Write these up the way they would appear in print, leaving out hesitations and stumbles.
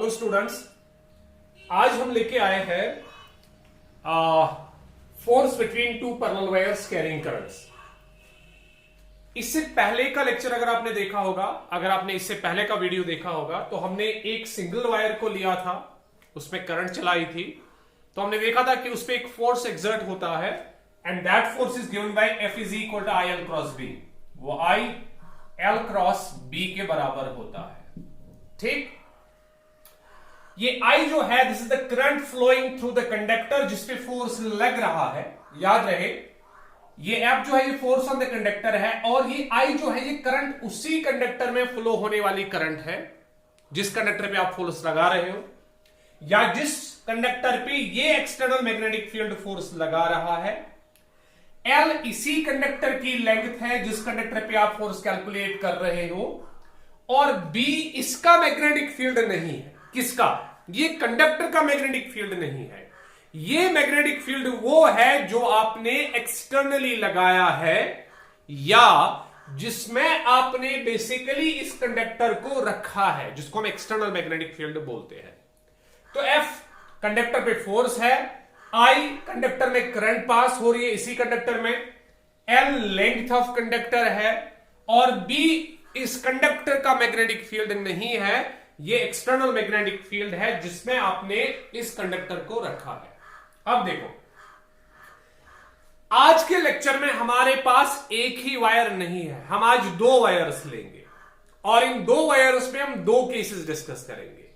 Hello students, आज हम लेके आए हैं force between two parallel wires carrying currents. इससे पहले का लेक्चर अगर आपने देखा होगा, अगर आपने इससे पहले का वीडियो देखा होगा तो हमने एक सिंगल वायर को लिया था, उसमें करंट चलाई थी, तो हमने देखा था कि उस पर एक फोर्स एक्सर्ट होता है and that force is given by F is equal to I L cross B. वो आई एल क्रॉस बी के बराबर होता है। ठीक, ये I जो है this is the current flowing through the conductor जिसपे फोर्स लग रहा है। याद रहे ये F जो है ये फोर्स ऑन द कंडक्टर है और ये I जो है ये करंट उसी कंडक्टर में फ्लो होने वाली करंट है जिस कंडक्टर पे आप फोर्स लगा रहे हो या जिस कंडक्टर पे ये एक्सटर्नल मैग्नेटिक फील्ड फोर्स लगा रहा है। L इसी कंडक्टर की लेंथ है जिस कंडक्टर पे आप फोर्स कैलकुलेट कर रहे हो और B इसका मैग्नेटिक फील्ड नहीं है। किसका? ये कंडक्टर का मैग्नेटिक फील्ड नहीं है। ये मैग्नेटिक फील्ड वो है जो आपने एक्सटर्नली लगाया है या जिसमें आपने बेसिकली इस कंडक्टर को रखा है, जिसको हम एक्सटर्नल मैग्नेटिक फील्ड बोलते हैं। तो F कंडक्टर पे फोर्स है, I कंडक्टर में करंट पास हो रही है इसी कंडक्टर में, L लेंथ ऑफ कंडक्टर है और B इस कंडक्टर का मैग्नेटिक फील्ड नहीं है, ये एक्सटर्नल मैग्नेटिक फील्ड है जिसमें आपने इस कंडक्टर को रखा है। अब देखो, आज के लेक्चर में हमारे पास एक ही वायर नहीं है, हम आज दो वायर्स लेंगे और इन दो वायर्स में हम दो केसेस डिस्कस करेंगे।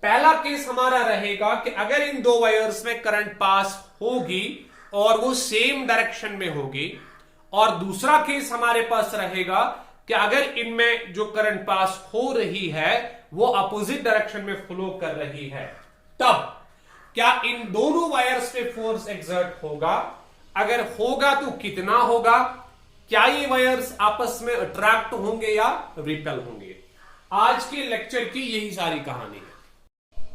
पहला केस हमारा रहेगा कि अगर इन दो वायर्स में करंट पास होगी और वो सेम डायरेक्शन में होगी, और दूसरा केस हमारे पास रहेगा कि अगर इनमें जो करंट पास हो रही है वो अपोजिट डायरेक्शन में फ्लो कर रही है, तब क्या इन दोनों वायर्स पे फोर्स एक्सर्ट होगा? अगर होगा तो कितना होगा? क्या ये वायर्स आपस में अट्रैक्ट होंगे या रिपेल होंगे? आज के लेक्चर की यही सारी कहानी है।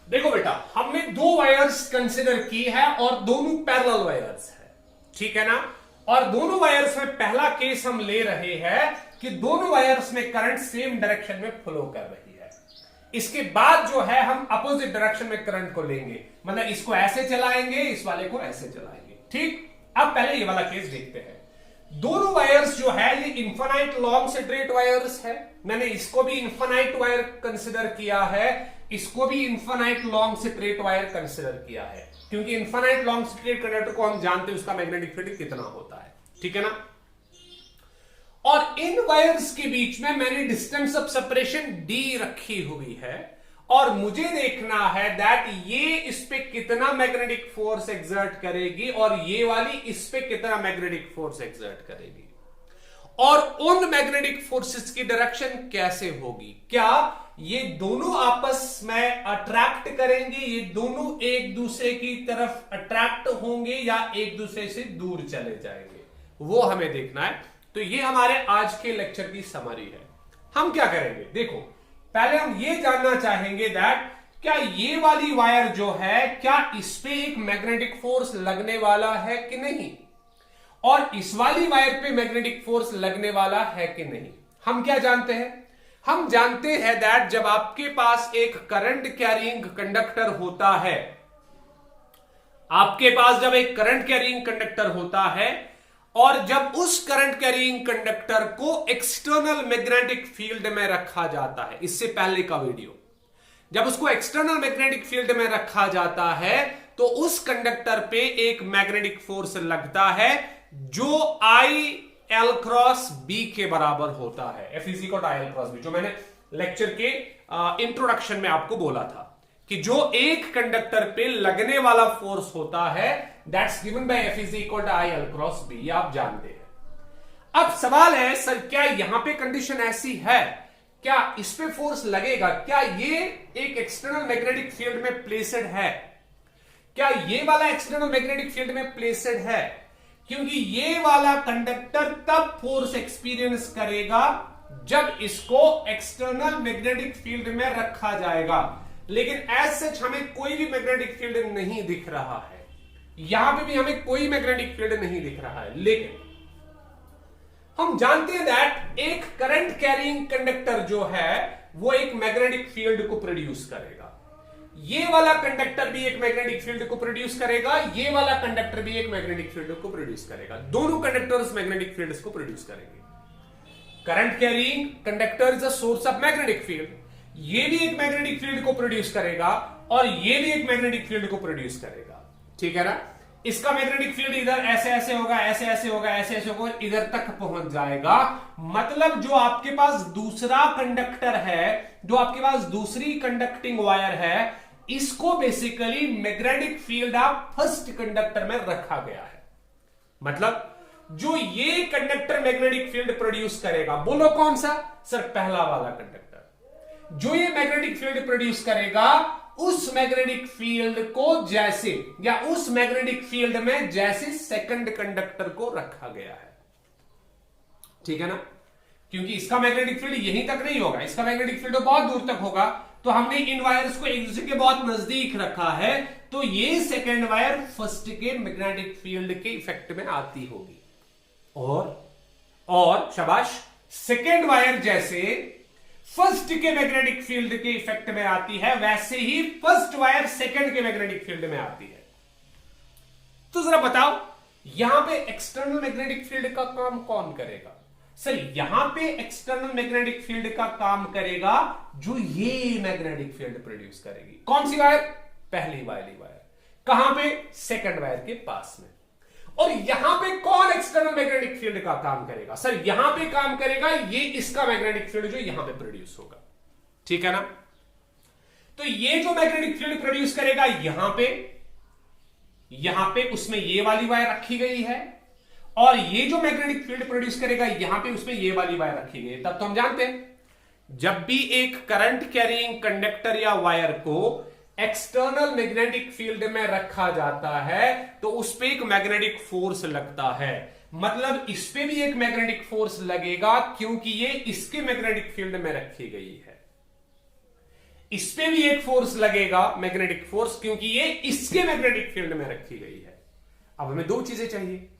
देखो बेटा, हमने दो वायर्स कंसिडर की है और दोनों पैरेलल वायर्स है, ठीक है ना? और दोनों वायर्स में पहला केस हम ले रहे हैं कि दोनों वायर्स में करंट सेम डायरेक्शन में फ्लो कर रही है। इसके बाद जो है हम अपोजिट डायरेक्शन में करंट को लेंगे, मतलब इसको ऐसे चलाएंगे, इस वाले को ऐसे चलाएंगे। ठीक, अब पहले ये वाला केस देखते हैं। दोनों वायर्स जो है ये इन्फिनाइट लॉन्ग स्ट्रेट वायर्स है। मैंने इसको भी इन्फिनाइट वायर कंसिडर किया है, इसको भी infinite long straight wire consider किया है, क्योंकि इन्फिनाइट लॉन्ग स्ट्रेट कंडक्टर को हम जानते हैं उसका मैग्नेटिक फील्ड कितना होता है, ठीक है ना? और इन वायर्स के बीच में मैंने डिस्टेंस ऑफ सेपरेशन d रखी हुई है और मुझे देखना है दैट ये इस पे कितना मैग्नेटिक फोर्स एक्सर्ट करेगी और ये वाली इस पे कितना मैग्नेटिक फोर्स एक्सर्ट करेगी, और उन मैग्नेटिक फोर्सेस की डायरेक्शन कैसे होगी। क्या ये दोनों आपस में अट्रैक्ट करेंगे, ये दोनों एक दूसरे की तरफ अट्रैक्ट होंगे या एक दूसरे से दूर चले जाएंगे, वो हमें देखना है। तो ये हमारे आज के लेक्चर की समरी है। हम क्या करेंगे, देखो पहले हम ये जानना चाहेंगे दैट क्या ये वाली वायर जो है क्या इस पे एक मैग्नेटिक फोर्स लगने वाला है कि नहीं, और इस वाली वायर पे मैग्नेटिक फोर्स लगने वाला है कि नहीं। हम क्या जानते हैं? हम जानते हैं दैट जब आपके पास एक करंट कैरिंग कंडक्टर होता है, आपके पास जब एक करंट कैरिंग कंडक्टर होता है और जब उस करंट कैरिंग कंडक्टर को एक्सटर्नल मैग्नेटिक फील्ड में रखा जाता है, इससे पहले का वीडियो, जब उसको एक्सटर्नल मैग्नेटिक फील्ड में रखा जाता है तो उस कंडक्टर पे एक मैग्नेटिक फोर्स लगता है जो आई एल क्रॉस बी के बराबर होता है। F is equal to I L cross B, जो मैंने लेक्चर के इंट्रोडक्शन में आपको बोला था कि जो एक कंडक्टर पे लगने वाला फोर्स होता है that's given by F is equal to I L cross B, ये आप जानते हैं। अब सवाल है सर क्या यहां पे कंडीशन ऐसी है, क्या इस पे फोर्स लगेगा, क्या ये एक एक्सटर्नल मैग्नेटिक फील्ड में प्लेसेड है, क्या ये वाला एक्सटर्नल मैग्नेटिक फील्ड में प्लेसेड है? क्योंकि ये वाला कंडक्टर तब फोर्स एक्सपीरियंस करेगा जब इसको एक्सटर्नल मैग्नेटिक फील्ड में रखा जाएगा, लेकिन एज सच हमें कोई भी मैग्नेटिक फील्ड नहीं दिख रहा है, यहां पे भी हमें कोई मैग्नेटिक फील्ड नहीं दिख रहा है। लेकिन हम जानते हैं दैट एक करंट कैरिंग कंडक्टर जो है वो एक मैग्नेटिक फील्ड को प्रोड्यूस करेगा। ये वाला कंडक्टर भी एक मैग्नेटिक फील्ड को प्रोड्यूस करेगा, ये वाला कंडक्टर भी एक मैग्नेटिक फील्ड को प्रोड्यूस करेगा। दोनों कंडक्टर्स मैग्नेटिक फील्ड्स को प्रोड्यूस करेंगे। Current carrying conductor is a source of magnetic field. ये भी एक मैग्नेटिक फील्ड को प्रोड्यूस करेगा और ये भी एक मैग्नेटिक फील्ड को प्रोड्यूस करेगा। ठीक है ना? इसका मैग्नेटिक फील्ड इधर ऐसे ऐसे होगा, ऐसे ऐसे होगा, ऐसे ऐसे होगा, इधर तक पहुंच जाएगा। मतलब जो आपके पास दूसरा कंडक्टर है, जो आपके पास दूसरी कंडक्टिंग वायर है, इसको basically magnetic field of first conductor में रखा गया है। मतलब जो ये कंडक्टर मैग्नेटिक फील्ड प्रोड्यूस करेगा, बोलो कौन सा? सर पहला वाला कंडक्टर। जो ये मैग्नेटिक फील्ड प्रोड्यूस करेगा, उस मैग्नेटिक फील्ड को जैसे, या उस मैग्नेटिक फील्ड में जैसे सेकंड कंडक्टर को रखा गया है। ठीक है ना? क्योंकि इसका मैग्नेटिक फील्ड यहीं तक नहीं होगा, इसका मैग्नेटिक फील्ड बहुत दूर तक होगा, तो हमने इन वायर्स को एक दूसरे के बहुत नजदीक रखा है, तो ये सेकंड वायर फर्स्ट के मैग्नेटिक फील्ड के इफेक्ट में आती होगी। और शाबाश, सेकंड वायर जैसे फर्स्ट के मैग्नेटिक फील्ड के इफेक्ट में आती है, वैसे ही फर्स्ट वायर सेकंड के मैग्नेटिक फील्ड में आती है। तो जरा बताओ, यहां पे एक्सटर्नल मैग्नेटिक फील्ड का काम कौन करेगा? सर यहां पे एक्सटर्नल मैग्नेटिक फील्ड का काम करेगा जो ये मैग्नेटिक फील्ड प्रोड्यूस करेगी। कौन सी वायर? पहली वाली वायर। कहां पे? सेकंड वायर के पास में। और यहां पे कौन एक्सटर्नल मैग्नेटिक फील्ड का काम करेगा? सर यहां पे काम करेगा ये इसका मैग्नेटिक फील्ड जो यहां पे प्रोड्यूस होगा। ठीक है ना? तो ये जो मैग्नेटिक फील्ड प्रोड्यूस करेगा यहां पे उसमें ये वाली वायर रखी गई है, और ये जो मैग्नेटिक फील्ड प्रोड्यूस करेगा यहां पे उसमें ये वाली वायर रखी गई है। तब तो हम जानते हैं, जब भी एक करंट कैरिंग कंडक्टर या वायर को एक्सटर्नल मैग्नेटिक फील्ड में रखा जाता है तो उस पे एक मैग्नेटिक फोर्स लगता है। मतलब इस पे भी एक मैग्नेटिक फोर्स लगेगा क्योंकि ये इसके मैग्नेटिक फील्ड में रखी गई है। इस पे भी एक फोर्स लगेगा, मैग्नेटिक फोर्स, क्योंकि ये इसके मैग्नेटिक फील्ड में रखी गई है। अब हमें दो चीजें चाहिए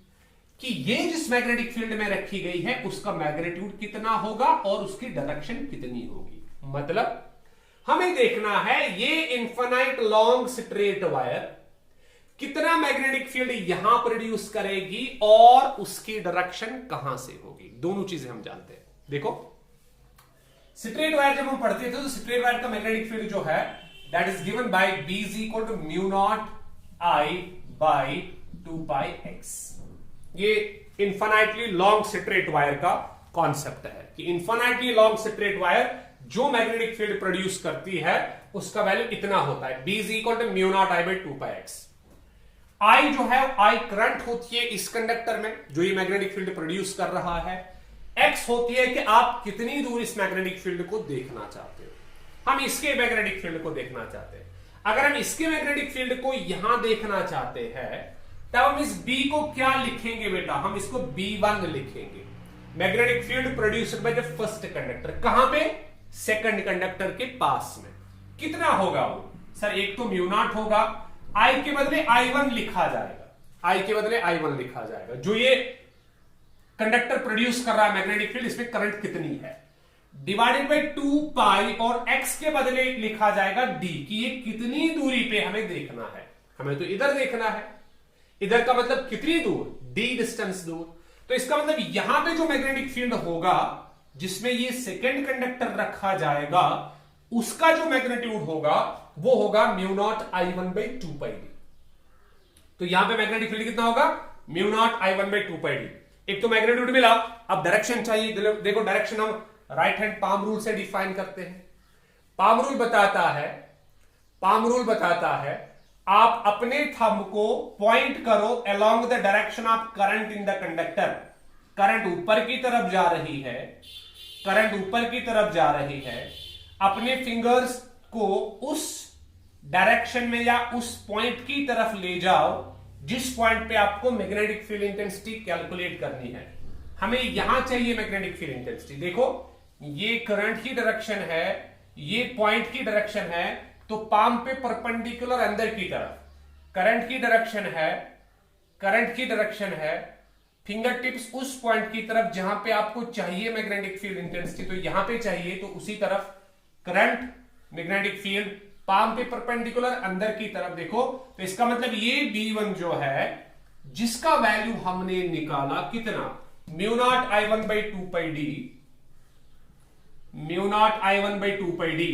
कि ये जिस मैग्नेटिक फील्ड में रखी गई है उसका मैग्नीट्यूड कितना होगा और उसकी डायरेक्शन कितनी होगी। मतलब हमें देखना है ये इनफाइनाइट लॉन्ग स्ट्रेट वायर कितना मैग्नेटिक फील्ड यहां प्रोड्यूस करेगी और उसकी डायरेक्शन कहां से होगी। दोनों चीजें हम जानते हैं। देखो, स्ट्रेट वायर जब हम पढ़ते थे तो स्ट्रेट वायर का मैग्नेटिक फील्ड जो है that is given by B is equal to mu naught I by 2πx। ये इनफाइनाइटली लॉन्ग स्ट्रेट वायर का कॉन्सेप्ट है कि इनफाइनाइटली लॉन्ग स्ट्रेट वायर जो मैग्नेटिक फील्ड प्रोड्यूस करती है उसका वैल्यू इतना होता है। B is equal to mu naught I by 2πx। I जो है I करंट होती है इस कंडक्टर में जो ये मैग्नेटिक फील्ड प्रोड्यूस कर रहा है। X होती है कि आप कितनी दूर इस मैग्नेटिक फील्ड को देखना चाहते हो। हम इसके मैग्नेटिक फील्ड को देखना चाहते हैं। अगर हम इसके मैग्नेटिक फील्ड को यहां देखना चाहते हैं तब हम इस B को क्या लिखेंगे बेटा? हम इसको B1 लिखेंगे। Magnetic field produced by the first conductor. कहां पे? सेकंड कंडक्टर के पास में। कितना होगा वो? सर एक तो म्यू नॉट होगा, I के बदले I1 लिखा जाएगा। I के बदले I1 लिखा जाएगा। जो ये कंडक्टर प्रोड्यूस कर रहा है मैग्नेटिक फील्ड, इसमें करंट कितनी है, डिवाइडेड बाय 2π, और x के बदले लिखा जाएगा d कि ये कितनी दूरी पे हमें देखना है। हमें तो इधर देखना है। इधर का मतलब कितनी दूर? d डिस्टेंस दूर। तो इसका मतलब यहां पे जो मैग्नेटिक फील्ड होगा जिसमें ये सेकेंड कंडक्टर रखा जाएगा उसका जो मैग्नीट्यूड होगा वो होगा mu naught I1 by 2πd। तो यहां पे मैग्नेटिक फील्ड कितना होगा? Mu naught I1 by 2πd। एक तो मैग्नीट्यूड मिला, अब डायरेक्शन चाहिए। देखो डायरेक्शन हम राइट हैंड पाम रूल से डिफाइन करते हैं। पाम रूल बताता है आप अपने थंब को पॉइंट करो along the direction of current in the conductor. Current ऊपर की तरफ जा रही है, करंट ऊपर की तरफ जा रही है। अपने फिंगर्स को उस डायरेक्शन में या उस पॉइंट की तरफ ले जाओ जिस पॉइंट पे आपको मैग्नेटिक फील्ड इंटेंसिटी कैलकुलेट करनी है। हमें यहां चाहिए मैग्नेटिक फील्ड इंटेंसिटी। देखो ये करंट की डायरेक्शन है, ये पॉइंट की डायरेक्शन है, तो पाम पे परपेंडिकुलर अंदर की तरफ करंट की डायरेक्शन है, फिंगर टिप्स उस पॉइंट की तरफ जहां पे आपको चाहिए मैग्नेटिक फील्ड इंटेंसिटी, तो यहां पे चाहिए तो उसी तरफ करंट, मैग्नेटिक फील्ड, पाम पे परपेंडिकुलर अंदर की तरफ देखो, तो इसका मतलब ये B1 जो है जिसका वैल्यू हमने निकाला कितना, mu naught I1 by 2 pi d, mu naught I1 by 2 pi d,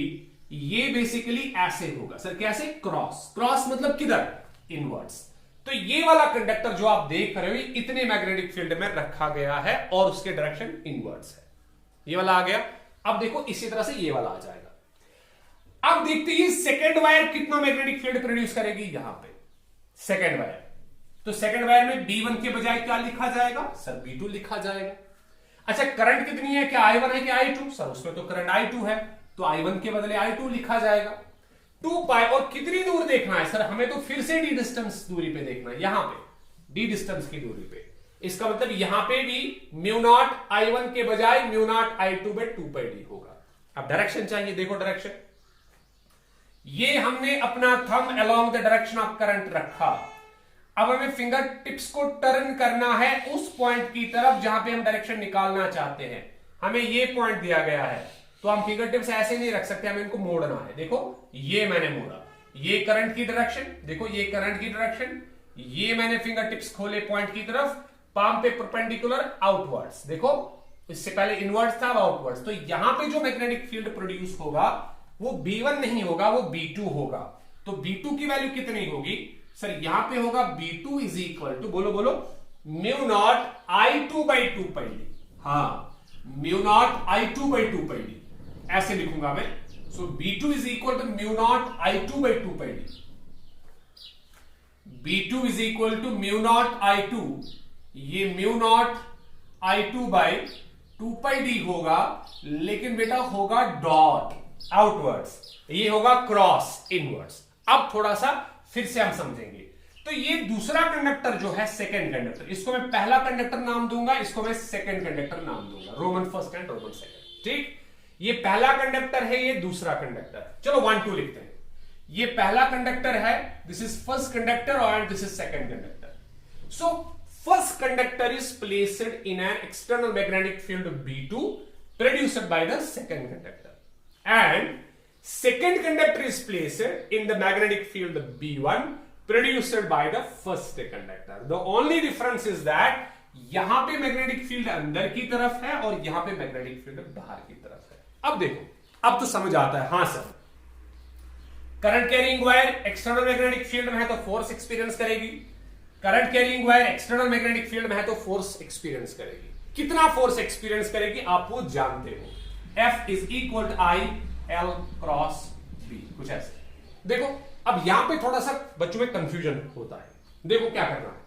ये बेसिकली ऐसे होगा सर, कैसे, क्रॉस, क्रॉस मतलब किधर, इनवर्ड्स। तो ये वाला कंडक्टर जो आप देख रहे हो इतने मैग्नेटिक फील्ड में रखा गया है और उसके डायरेक्शन इनवर्ड्स है, ये वाला आ गया। अब देखो इसी तरह से ये वाला आ जाएगा। अब देखते हैं सेकेंड वायर कितना मैग्नेटिक फील्ड प्रोड्यूस करेगी, यहां पे सेकेंड वायर, तो सेकेंड वायर में B1 के बजाय क्या लिखा जाएगा सर, B2 लिखा जाएगा। अच्छा करंट कितनी है, क्या I1 है क्या I2, सर उसमें तो करंट I2 है, तो I1 के बदले I2 लिखा जाएगा। 2 पाई, और कितनी दूर देखना है सर, हमें तो फिर से d डिस्टेंस दूरी पे देखना है, यहां पे d डिस्टेंस की दूरी पे, इसका मतलब यहां पे भी म्यू नॉट I1 के बजाय mu naught I2 by 2 pi d होगा। अब डायरेक्शन चाहिए, देखो डायरेक्शन, ये हमने अपना thumb along the direction of current रखा, अब हमें फिंगर टिप्स को टर्न करना है उस पॉइंट की तरफ जहां पे हम डायरेक्शन निकालना चाहते हैं। हमें ये पॉइंट दिया गया है, तो हम फिंगर टिप्स ऐसे नहीं रख सकते, हमें इनको मोड़ना है। देखो ये मैंने मोड़ा, ये करंट की डायरेक्शन, देखो ये करंट की डायरेक्शन, ये मैंने फिंगर टिप्स खोले पॉइंट की तरफ, पाम पे परपेंडिकुलर आउटवर्ड्स, देखो इससे पहले इनवर्ड्स था, अब आउटवर्ड्स। तो यहां पे जो मैग्नेटिक फील्ड प्रोड्यूस होगा वो B1 नहीं होगा, वो B2 होगा। तो B2 की वैल्यू कितनी होगी सर, यहां पे होगा B2 इज इक्वल टू, बोलो बोलो, mu naught I2 by 2 pi d, हाँ mu naught I2 by 2 pi d, ऐसे लिखूंगा मैं। So B2 is equal to mu naught I2 by 2 pi d, B2 is equal to mu naught I2, ये mu naught I2 by 2 pi d होगा, लेकिन बेटा होगा dot outwards, ये होगा क्रॉस इनवर्ड्स। अब थोड़ा सा फिर से हम समझेंगे। तो ये दूसरा कंडक्टर जो है सेकंड कंडक्टर, इसको मैं पहला कंडक्टर नाम दूंगा, इसको मैं सेकंड कंडक्टर नाम दूंगा, Roman first and Roman second, ठीक। ये पहला कंडक्टर है, ये दूसरा कंडक्टर, चलो 1 2 लिखते हैं। ये पहला कंडक्टर है, दिस इज फर्स्ट कंडक्टर और this is second conductor. So first conductor is placed in an external magnetic field B2 produced by the second conductor, and second conductor is placed in the magnetic field B1 produced by the first conductor. The only difference is that यहां पे magnetic field अंदर की तरफ है और यहां पे magnetic field बाहर की तरफ है। अब देखो, अब तो समझ आता है, हाँ sir current carrying wire external magnetic field में है तो फोर्स एक्सपीरियंस करेगी, current carrying wire external magnetic field में है तो फोर्स एक्सपीरियंस करेगी। कितना फोर्स एक्सपीरियंस करेगी आप वो जानते हो, F is equal to I L cross B, कुछ ऐसे। देखो अब यहां पे थोड़ा सा बच्चों में कंफ्यूजन होता है, देखो क्या करना है।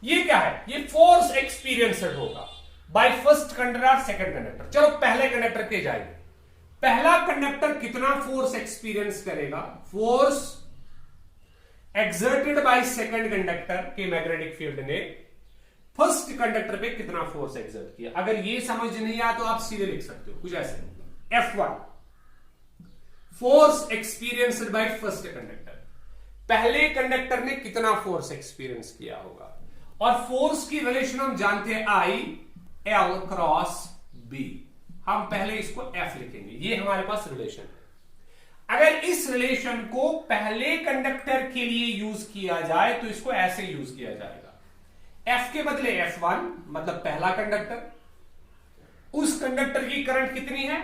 ये क्या है, ये फोर्स एक्सपीरियंसड होगा बाय फर्स्ट कंडक्टर और सेकंड कंडक्टर। चलो पहले कंडक्टर के जाएंगे, पहला कंडक्टर कितना फोर्स एक्सपीरियंस करेगा, force exerted by second conductor के मैग्नेटिक फील्ड ने फर्स्ट कंडक्टर पे कितना फोर्स एक्सर्ट किया। अगर ये समझ नहीं आया तो आप सीधे लिख सकते हो कुछ ऐसे, F1 force experienced by first conductor, पहले कंडक्टर ने कितना फोर्स एक्सपीरियंस किया होगा। और फोर्स की रिलेशन हम जानते हैं I L क्रॉस B, हम पहले इसको F लिखेंगे, ये हमारे पास रिलेशन है। अगर इस रिलेशन को पहले कंडक्टर के लिए यूज किया जाए तो इसको ऐसे यूज किया जाएगा, F के बदले F1 मतलब पहला कंडक्टर, उस कंडक्टर की करंट कितनी है,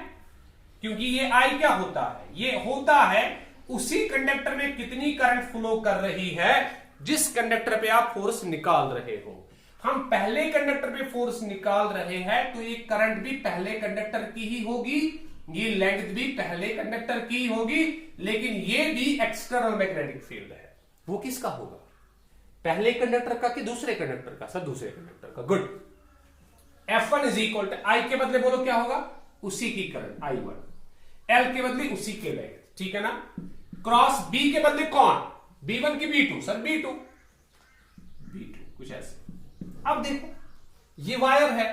क्योंकि ये I क्या होता है, ये होता है उसी कंडक्टर में कितनी करंट फ्लो कर रही है जिस कंडक्टर पे आप फोर्स निकाल रहे हो। हम पहले कंडक्टर पे फोर्स निकाल रहे हैं तो ये करंट भी पहले कंडक्टर की ही होगी, ये लेंथ भी पहले कंडक्टर की होगी, लेकिन ये भी एक्सटर्नल मैग्नेटिक फील्ड है, वो किसका होगा, पहले कंडक्टर का कि दूसरे कंडक्टर का, सर दूसरे कंडक्टर का। Good. F1 is equal to I के बदले बोलो क्या होगा, उसी की करंट I1, L के बदले उसी के लेंथ, ठीक है ना, क्रॉस B के बदले कौन, B1 की B2, सर B2 कुछ ऐसे। अब देखो ये वायर है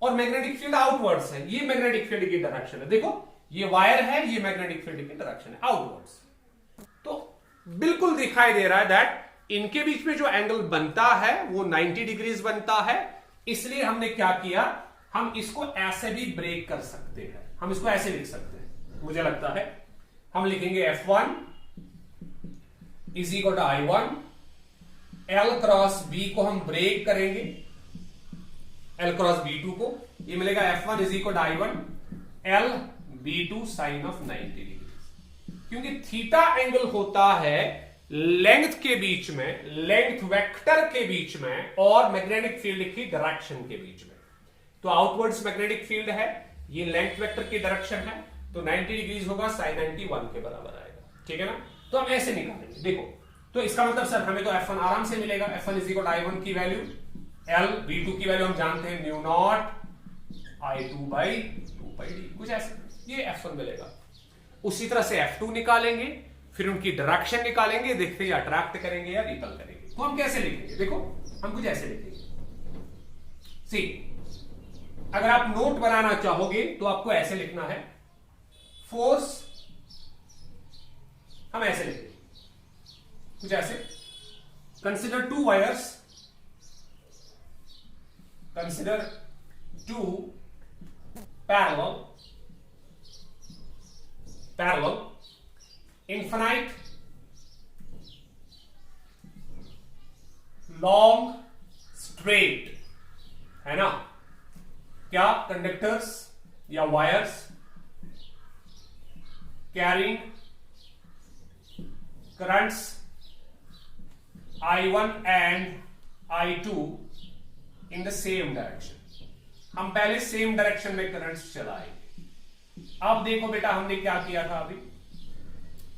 और मैग्नेटिक फील्ड आउटवर्ड्स है, ये मैग्नेटिक फील्ड की डायरेक्शन है, देखो ये वायर है, ये मैग्नेटिक फील्ड की डायरेक्शन है आउटवर्ड्स। तो बिल्कुल दिखाई दे रहा है दैट इनके बीच में जो एंगल बनता है वो 90 डिग्रीज बनता है, इसलिए हमने क्या किया, हम इसको ऐसे भी ब्रेक कर सकते हैं, हम इसको ऐसे लिख सकते हैं, मुझे लगता है हम लिखेंगे F1 is equal to I1, L cross B को हम ब्रेक करेंगे, L क्रॉस B2 को, ये मिलेगा F1 is equal to I1 L B2 sine of 90 degree. क्योंकि थीटा एंगल होता है लेंथ के बीच में, लेंथ वेक्टर के बीच में और मैग्नेटिक फील्ड की डायरेक्शन के बीच में। तो आउटवर्ड्स मैग्नेटिक फील्ड है, ये लेंथ वेक्टर की डायरेक्शन है, तो 90 डिग्रीज होगा, साइन 91 के बराबर आएगा। ठीक है ना, तो हम ऐसे निकालेंगे। देखो, तो इसका मतलब सर हमें तो F1 आराम से मिलेगा। F1 इज इक्वल I1 की वैल्यू, L B2 की वैल्यू हम जानते हैं mu naught I2 by 2 pi D, कुछ ऐसे, ये F1 मिलेगा। उसी तरह से F2 निकालेंगे, फिर उनकी डायरेक्शन निकालेंगे, देखते हैं अट्रैक्ट करेंगे या रिपल करेंगे। तो हम कैसे लिखेंगे? देखो, हम कुछ ऐसे लिखेंगे। सी, अगर आप नोट बनाना चाहोगे तो आपको ऐसे लिखना है, फोर्स, हम ऐसे लिखेंगे कुछ ऐसे, consider two wires, consider two parallel infinite long straight, है ना, क्या कंडक्टर्स या wires carrying currents I1 and I2 in the same direction. हम पहले सेम डायरेक्शन में करंट्स चलाएंगे। अब देखो बेटा, हमने क्या किया था अभी,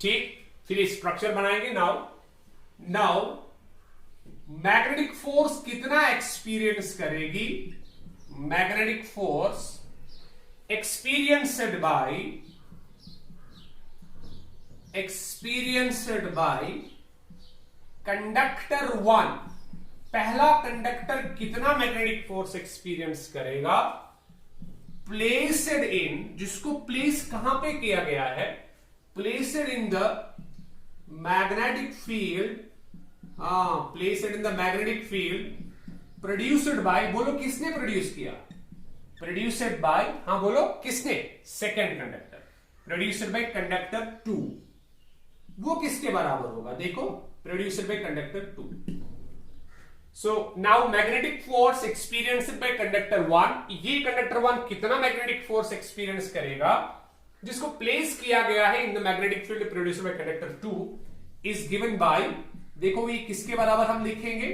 ठीक, फिर स्ट्रक्चर बनाएंगे। नाउ मैग्नेटिक फोर्स कितना एक्सपीरियंस करेगी? Magnetic force experienced by conductor 1। पहला कंडक्टर कितना मैग्नेटिक फोर्स एक्सपीरियंस करेगा? प्लेस्ड इन, जिसको प्लेस कहां पे किया गया है? Placed in the magnetic field, placed in the magnetic field produced by, बोलो किसने प्रोड्यूस किया? प्रोड्यूस्ड बाय, बोलो किसने? Second conductor, produced by conductor 2। वो किसके बराबर होगा? देखो, produced by conductor 2। So now magnetic force experienced by conductor 1, ये conductor 1 कितना magnetic force experience करेगा जिसको प्लेस किया गया है in the magnetic field produced by conductor 2 is given by, देखो ये किसके बराबर हम लिखेंगे?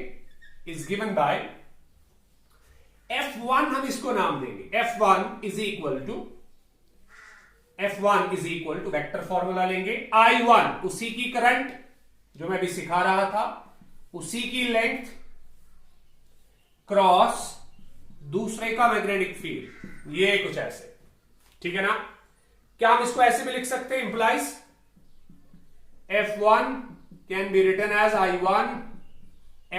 is given by F1, हम इसको नाम देंगे F1 is equal to vector formula लेंगे, I1 उसी की करंट जो मैं भी सिखा रहा था, उसी की लेंथ क्रॉस दूसरे का मैग्नेटिक फील्ड, ये कुछ ऐसे। ठीक है ना, क्या हम इसको ऐसे भी लिख सकते हैं? Implies F1 can be written as I1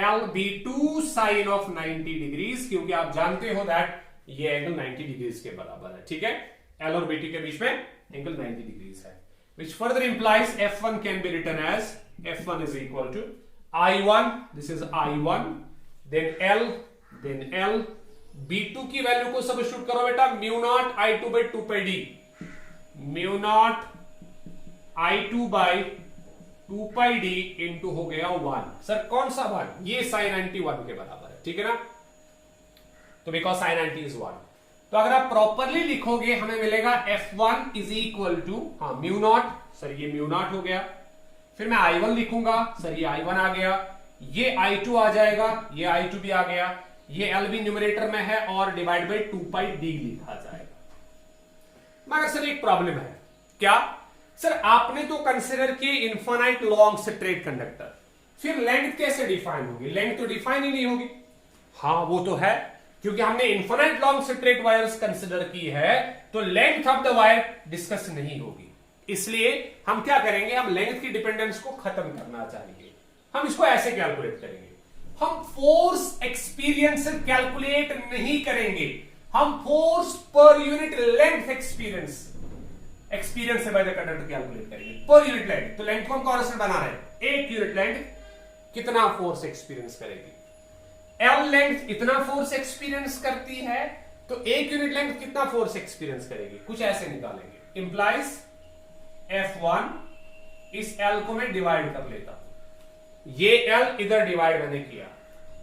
L B2 sine of 90 degrees, क्योंकि आप जानते हो दैट ये एंगल 90 डिग्रीज के बराबर है। ठीक है, L और B2 के बीच में एंगल 90 डिग्रीज है, which further implies F1 can be written as F1 is equal to I1, this is I1, then L B2 की वैल्यू को सब्स्टिट्यूट करो बेटा, mu naught I2 by 2 pi D, mu naught I2 by 2 pi D into हो गया 1। Sir कौन सा 1? ये sign 91 के बराबर है। ठीक है ना, तो बिकॉज साइन 90 इज 1, तो अगर आप प्रॉपरली लिखोगे हमें मिलेगा F1 is equal to mu naught, sir ये म्यू नॉट हो गया, फिर मैं I1 लिखूंगा, सर ये I1 आ गया, ये I2 आ जाएगा, ये I2 भी आ गया, ये L भी न्यूमरेटर में है और डिवाइड बाई 2 पाई डी लिखा जाएगा। मगर सर एक प्रॉब्लम है, क्या? सर आपने तो कंसिडर किए इनफाइनाइट लॉन्ग स्ट्रेट कंडक्टर, फिर लेंथ कैसे डिफाइन होगी? लेंथ तो डिफाइन ही नहीं होगी। हाँ वो तो है, क्योंकि हमने infinite long straight wires consider की है, तो length of the wire discuss नहीं होगी। इसलिए हम क्या करेंगे, हम लेंथ की डिपेंडेंस को खत्म करना चाहिए। हम इसको ऐसे कैलकुलेट करेंगे, हम फोर्स एक्सपीरियंस कैलकुलेट नहीं करेंगे, हम force per unit length experience by the conductor calculate करेंगे पर यूनिट लेंथ। तो लेंथ को हम कॉन्स्टेंट बना रहे हैं, एक यूनिट लेंथ कितना फोर्स एक्सपीरियंस करेगी? L लेंथ इतना फोर्स एक्सपीरियंस करती है, तो एक यूनिट लेंथ कितना फोर्स एक्सपीरियंस करेगी? कुछ ऐसे निकालेंगे। इंप्लाइज F1, इस L को मैं डिवाइड कर लेता हूं, ये L इधर डिवाइड मैंने किया,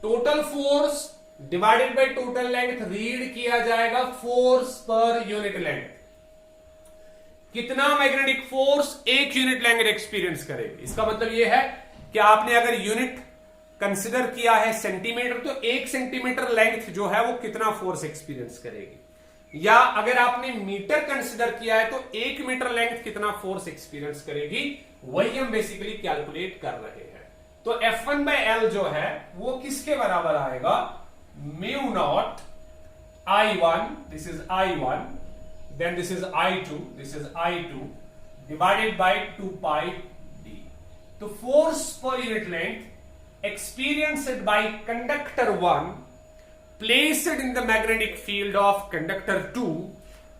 total force divided by total length read किया जाएगा फोर्स पर यूनिट लेंथ। कितना मैग्नेटिक फोर्स एक यूनिट लेंथ एक्सपीरियंस करेगी। इसका मतलब यह है कि आपने अगर यूनिट कंसिडर किया है सेंटीमीटर, तो 1 सेंटीमीटर लेंथ जो है वो कितना फोर्स एक्सपीरियंस करेगी, या अगर आपने मीटर कंसिडर किया है तो 1 मीटर लेंथ कितना फोर्स एक्सपीरियंस करेगी, वही हम बेसिकली कैलकुलेट कर रहे हैं। तो F1 by L जो है वो किसके बराबर आएगा, mu naught I1, this is I1, then this is I2, this is I2 divided by 2 pi d। तो force per unit length experienced by conductor 1 placed in the magnetic field of conductor 2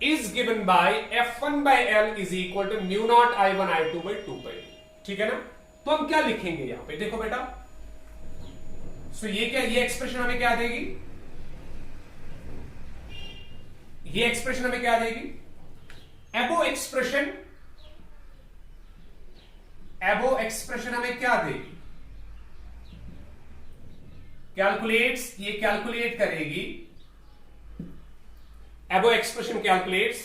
is given by F1 by L is equal to mu naught I1 I2 by 2 pi। ठीक है ना। तो हम क्या लिखेंगे यहां पे, देखो बेटा, ये क्या, ये एक्सप्रेशन हमें क्या देगी, ये एक्सप्रेशन हमें क्या देगी, एबो एक्सप्रेशन हमें क्या देगी, कैलकुलेट्स, ये कैलकुलेट करेगी, एबो expression calculates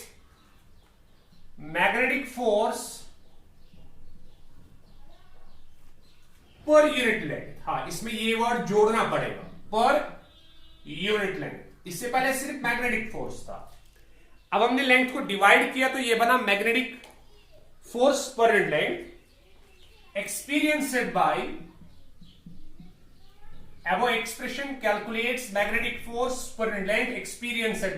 magnetic force per unit length. हाँ, इसमें ये वर्ड जोड़ना पड़ेगा, पर यूनिट लेंथ। इससे पहले सिर्फ मैग्नेटिक फोर्स था, अब हमने लेंथ को डिवाइड किया तो ये बना magnetic force per unit length experienced by, above expression calculates magnetic force per unit length experienced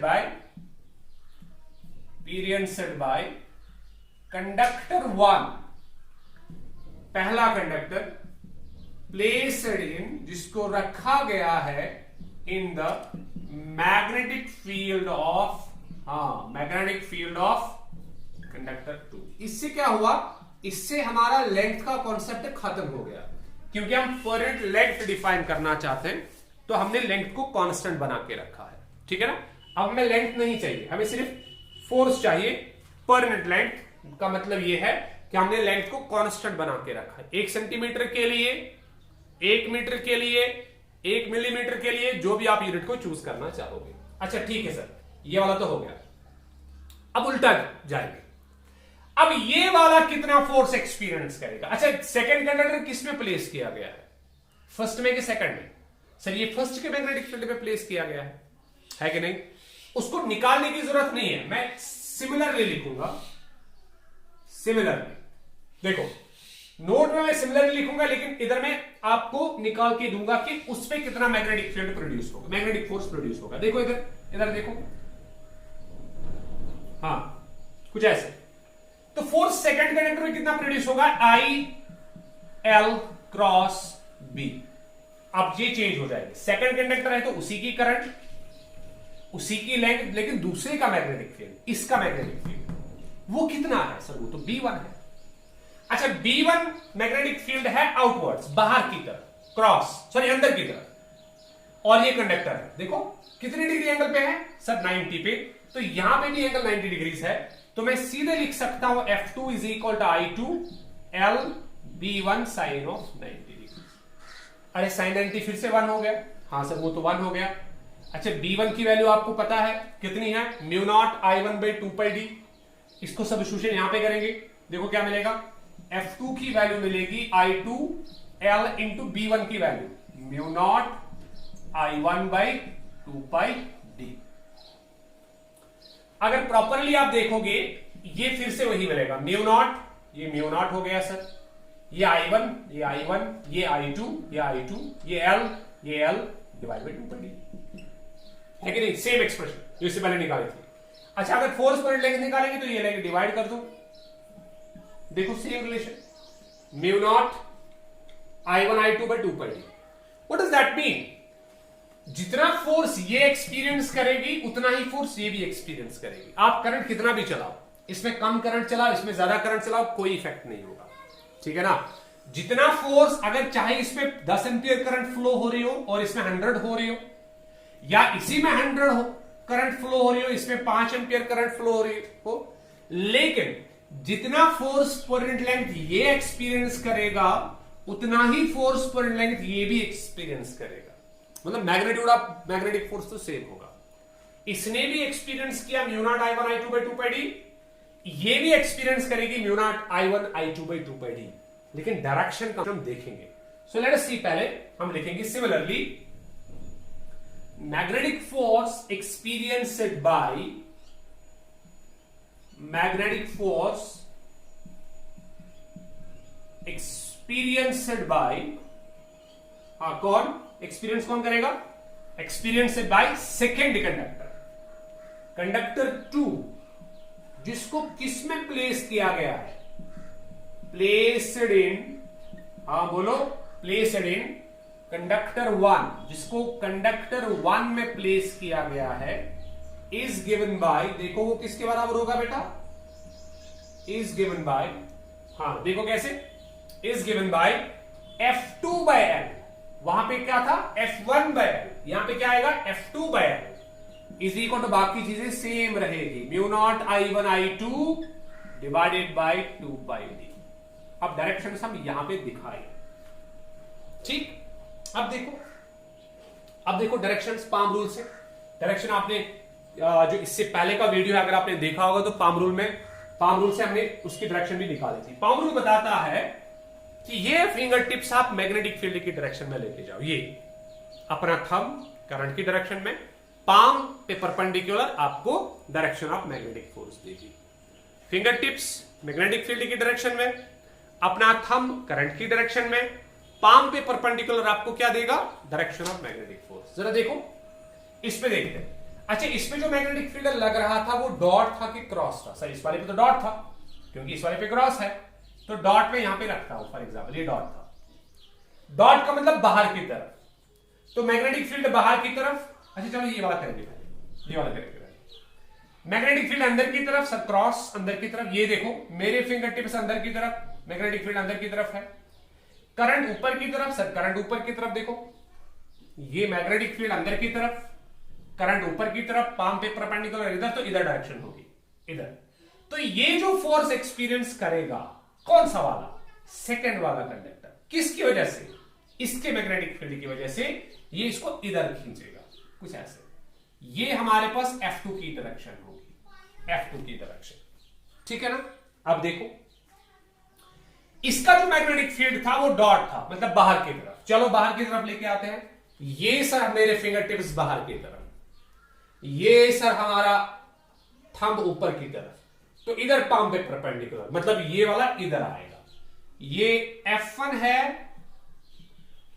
by conductor 1, पहला कंडक्टर प्लेस्ड इन, जिसको रखा गया है in the magnetic field of, magnetic field of conductor 2। इससे क्या हुआ, इससे हमारा लेंथ का कॉन्सेप्ट खत्म हो गया, क्योंकि हम पर यूनिट लेंथ डिफाइन करना चाहते हैं, तो हमने लेंथ को कांस्टेंट बना के रखा है। ठीक है ना। अब हमें लेंथ नहीं चाहिए, हमें सिर्फ फोर्स चाहिए। पर यूनिट लेंथ का मतलब यह है कि हमने लेंथ को कांस्टेंट बना के रखा है, 1 सेंटीमीटर के लिए, 1 मीटर के लिए, 1 मिलीमीटर के लिए, जो भी आप यूनिट को चूज करना चाहोगे। अच्छा ठीक है सर, ये वाला तो हो गया। अब उल्टा जाएंगे, अब ये वाला कितना फोर्स एक्सपीरियंस करेगा। अच्छा, सेकंड कंडक्टर किस में प्लेस किया गया है, फर्स्ट में कि सेकंड में? सर ये फर्स्ट के मैग्नेटिक फील्ड में प्लेस किया गया है कि नहीं? उसको निकालने की जरूरत नहीं है, मैं सिमिलरली लिखूंगा। सिमिलरली देखो, नोट में मैं सिमिलरली लिखूंगा, लेकिन इधर मैं आपको निकाल के दूंगा कि उस पर कितना मैग्नेटिक फील्ड प्रोड्यूस होगा, मैग्नेटिक फोर्स प्रोड्यूस होगा। देखो इधर, इधर देखो, हाँ कुछ ऐसे। तो फोर्स सेकंड कंडक्टर में कितना प्रोड्यूस होगा, आई एल क्रॉस बी। अब ये चेंज हो जाएगी, सेकंड कंडक्टर है तो उसी की करंट, उसी की लेंथ, लेकिन दूसरे का मैग्नेटिक फील्ड, इसका मैग्नेटिक फील्ड वो कितना है सर, वो तो B1 है। अच्छा, B1 मैग्नेटिक फील्ड है आउटवर्ड्स, बाहर की तरफ, क्रॉस सॉरी अंदर की तरफ, और ये कंडक्टर है, देखो कितने डिग्री एंगल पे है सर, 90 पे। तो यहां पे भी एंगल 90 डिग्री है, तो मैं सीधे लिख सकता हूं F2 is equal to I2 L B1 sine of 90 degree. अरे साइन 90 फिर से 1 हो गया, हाँ सर वो तो 1 हो गया। अच्छा, B1 की वैल्यू आपको पता है कितनी है, mu naught I1 by 2 pi D. इसको सब्स्टिट्यूशन यहां पे करेंगे, देखो क्या मिलेगा, F2 की वैल्यू मिलेगी I2 L इंटू B1 की value mu naught I1 by 2 pi D. अगर प्रॉपरली आप देखोगे ये फिर से वही मिलेगा, म्यू नॉट, ये म्यू नॉट हो गया सर, ये I1, ये I1, ये I2, ये I2, ये L divide by 2 pi D, है कि नहीं? सेम एक्सप्रेशन जो इससे पहले निकाली थी। अच्छा, अगर फोर्स पर लेंगे निकालेंगे तो ये लेंगे डिवाइड कर दो, देखो same relation, mu naught I1 I2 by 2 pi D. What does that mean? जितना फोर्स ये एक्सपीरियंस करेगी उतना ही फोर्स ये भी एक्सपीरियंस करेगी। आप करंट कितना भी चलाओ, इसमें कम करंट चलाओ, इसमें ज्यादा करंट चलाओ, कोई इफेक्ट नहीं होगा। ठीक है ना। जितना फोर्स, अगर चाहे इसमें 10 एम्पियर करंट फ्लो हो रही हो और इसमें 100 हो रही हो, या इसी में 100 हो करंट फ्लो हो रही हो, इसमें 5 एम्पियर करंट फ्लो हो रही हो, लेकिन जितना फोर्स पर यूनिट लेंथ ये एक्सपीरियंस करेगा उतना ही फोर्स पर यूनिट लेंथ ये भी एक्सपीरियंस करेगा। मतलब मैग्नीट्यूड ऑफ मैग्नेटिक फोर्स तो सेम होगा। इसने भी एक्सपीरियंस किया mu naught I1 I2 by 2 pi d, ये भी एक्सपीरियंस करेगी mu naught I1 I2 by 2 pi d, लेकिन डायरेक्शन का हम देखेंगे। सो लेट अस सी, पहले हम लिखेंगे similarly magnetic force experienced by magnetic force experienced bye, कौन एक्सपीरियंस कौन करेगा? Experienced by second conductor, conductor 2, जिसको किस में प्लेस किया गया है? प्लेस्ड इन, बोलो, प्लेस्ड इन कंडक्टर 1, जिसको कंडक्टर 1 में प्लेस किया गया है, इज गिवन बाय, देखो वो किसके बराबर होगा बेटा? इज गिवन बाय, देखो कैसे, is given bye F2 by L। वहां पे क्या था? F1 by L, यहां पे क्या आएगा? F2 by L is equal to, बाकी चीजें सेम रहेगी, mu naught I1 I2 divided by 2 pi d। अब डायरेक्शन हम यहां पे दिखाए, ठीक। अब देखो डायरेक्शंस पाम रूल से। डायरेक्शन आपने जो इससे पहले का वीडियो है अगर आपने देखा होगा तो पाम रूल से हमने उसकी डायरेक्शन भी निकाली थी। पाम रूल बताता है कि ये फिंगर टिप्स आप मैग्नेटिक फील्ड की डायरेक्शन में लेके जाओ, ये अपना थंब करंट की डायरेक्शन में, पाम पे परपेंडिकुलर आपको डायरेक्शन ऑफ मैग्नेटिक फोर्स देगी। फिंगर टिप्स मैग्नेटिक फील्ड की डायरेक्शन में, अपना थंब करंट की डायरेक्शन में, पाम पे परपेंडिकुलर आपको क्या देगा? Direction of magnetic force. जरा देखो इस पे देखते हैं। अच्छा, इस पे जो मैग्नेटिक फील्ड लग रहा था वो डॉट था कि क्रॉस था? सर इस वाले पे तो डॉट था, क्योंकि इस वाले पे क्रॉस है, तो डॉट में यहां पे रखता हूं। फॉर एग्जांपल ये डॉट था, डॉट का मतलब बाहर की तरफ, तो मैग्नेटिक फील्ड बाहर की तरफ। अच्छा चलो ये वाला करेंगे, ये वाला करेंगे। मैग्नेटिक फील्ड अंदर की तरफ, सर क्रॉस अंदर की तरफ। ये देखो मेरे फिंगर टिप्स अंदर की तरफ, मैग्नेटिक फील्ड अंदर की तरफ है। करंट ऊपर की तरफ, सर करंट ऊपर की तरफ। देखो ये मैग्नेटिक फील्ड अंदर की तरफ, करंट ऊपर की तरफ, पाम पे परपेंडिकुलर इधर, तो इधर डायरेक्शन होगी, इधर। तो ये जो फोर्स एक्सपीरियंस करेगा कौन सा वाला? सेकंड वाला कंडक्टर। किसकी वजह से? इसके मैग्नेटिक फील्ड की वजह से ये इसको इधर खींचेगा, कुछ ऐसे। ये हमारे पास F2 की डायरेक्शन होगी, F2 की डायरेक्शन, ठीक है ना। अब देखो इसका जो मैग्नेटिक फील्ड था वो डॉट था, मतलब बाहर की तरफ। चलो बाहर की तरफ लेके आते हैं। ये सर मेरे फिंगर टिप्स बाहर की तरफ, ये सर हमारा थंब ऊपर की तरफ, तो इधर पाम पे परपेंडिकुलर, मतलब ये वाला इधर आएगा। ये F1 है